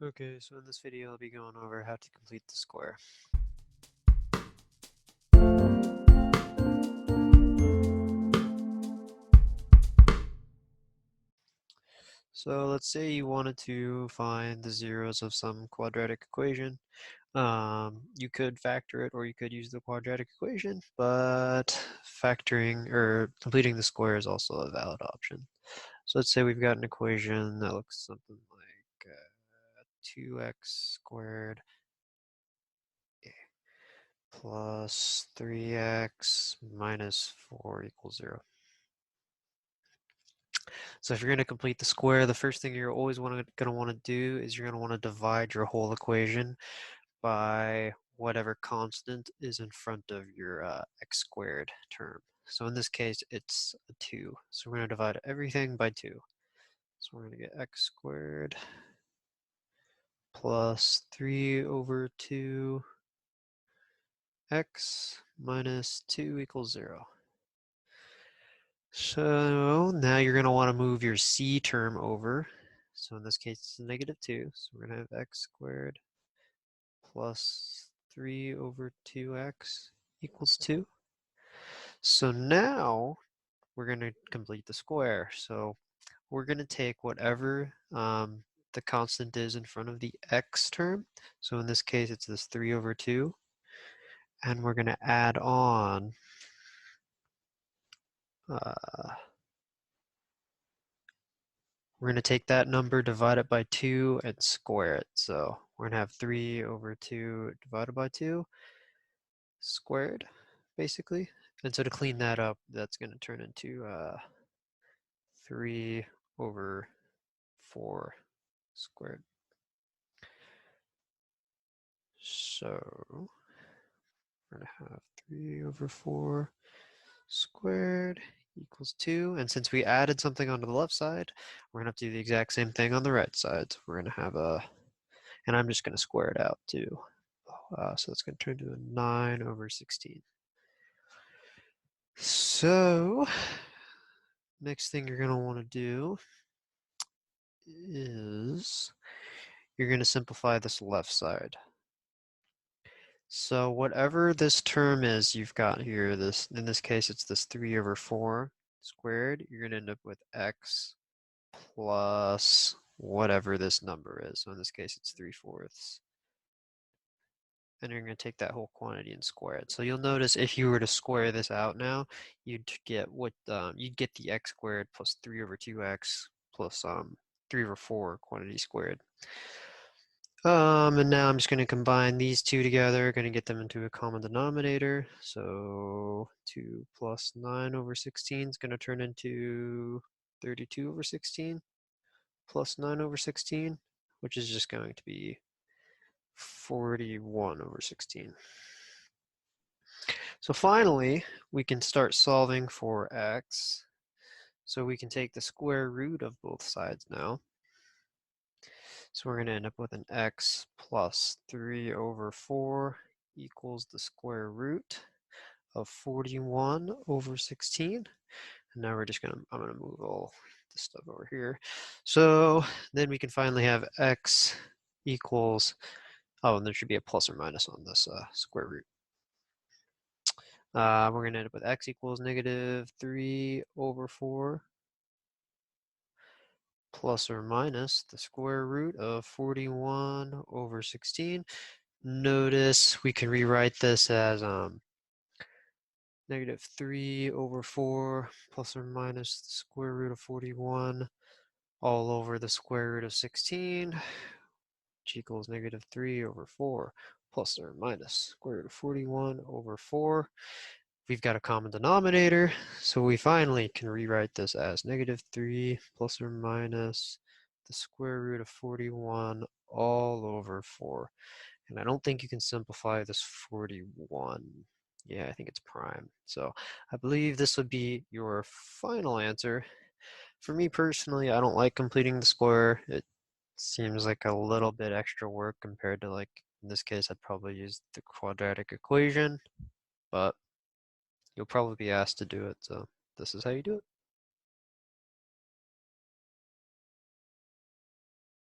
Okay, so in this video I'll be going over how to complete the square. So let's say you wanted to find the zeros of some quadratic equation. You could factor it or you could use the quadratic equation, but factoring or completing the square is also a valid option. So let's say we've got an equation that looks something like 2x squared plus 3x minus 4 equals 0. So if you're going to complete the square, the first thing you're always going to want to do is you're going to want to divide your whole equation by whatever constant is in front of your x squared term. So in this case, it's a 2. So we're going to divide everything by 2. So we're going to get x squared plus 3 over 2 x minus 2 equals 0. So now you're going to want to move your c term over. So in this case, it's a negative 2. So we're going to have x squared plus 3 over 2x equals 2. So now we're going to complete the square. So we're going to take whatever the constant is in front of the x term. So in this case, it's this 3 over 2. And we're going to add on we're going to take that number, divide it by 2, and square it. So we're going to have 3 over 2 divided by 2 squared, basically. And so to clean that up, that's going to turn into 3 over 4 squared. So we're going to have 3 over 4 squared equals 2. And since we added something onto the left side, we're going to have to do the exact same thing on the right side. So we're going to have and I'm just going to square it out too. So it's going to turn to a 9 over 16. So next thing you're going to want to do is you're going to simplify this left side. So whatever this term is you've got here, in this case it's this 3 over 4 squared, you're going to end up with x plus whatever this number is. So in this case it's 3/4. And you're going to take that whole quantity and square it. So you'll notice if you were to square this out now, you'd get you'd get the x squared plus 3 over 2x plus 3 over 4 quantity squared. And now I'm just going to combine these two together, going to get them into a common denominator. So 2 plus 9 over 16 is going to turn into 32 over 16 plus 9 over 16, which is just going to be 41 over 16. So finally, we can start solving for x. So we can take the square root of both sides now. So we're going to end up with an x plus 3 over 4 equals the square root of 41 over 16. And now I'm going to move all this stuff over here. So then we can finally have x equals, oh, and there should be a plus or minus on this square root. We're going to end up with x equals negative 3 over 4 plus or minus the square root of 41 over 16. Notice we can rewrite this as negative 3 over 4 plus or minus the square root of 41 all over the square root of 16, which equals negative 3 over 4 plus or minus square root of 41 over 4. We've got a common denominator, so we finally can rewrite this as negative 3 plus or minus the square root of 41 all over 4. And I don't think you can simplify this 41. Yeah, I think it's prime. So I believe this would be your final answer. For me personally, I don't like completing the square. It seems like a little bit extra work compared to, like, in this case, I'd probably use the quadratic equation, but you'll probably be asked to do it, so this is how you do it.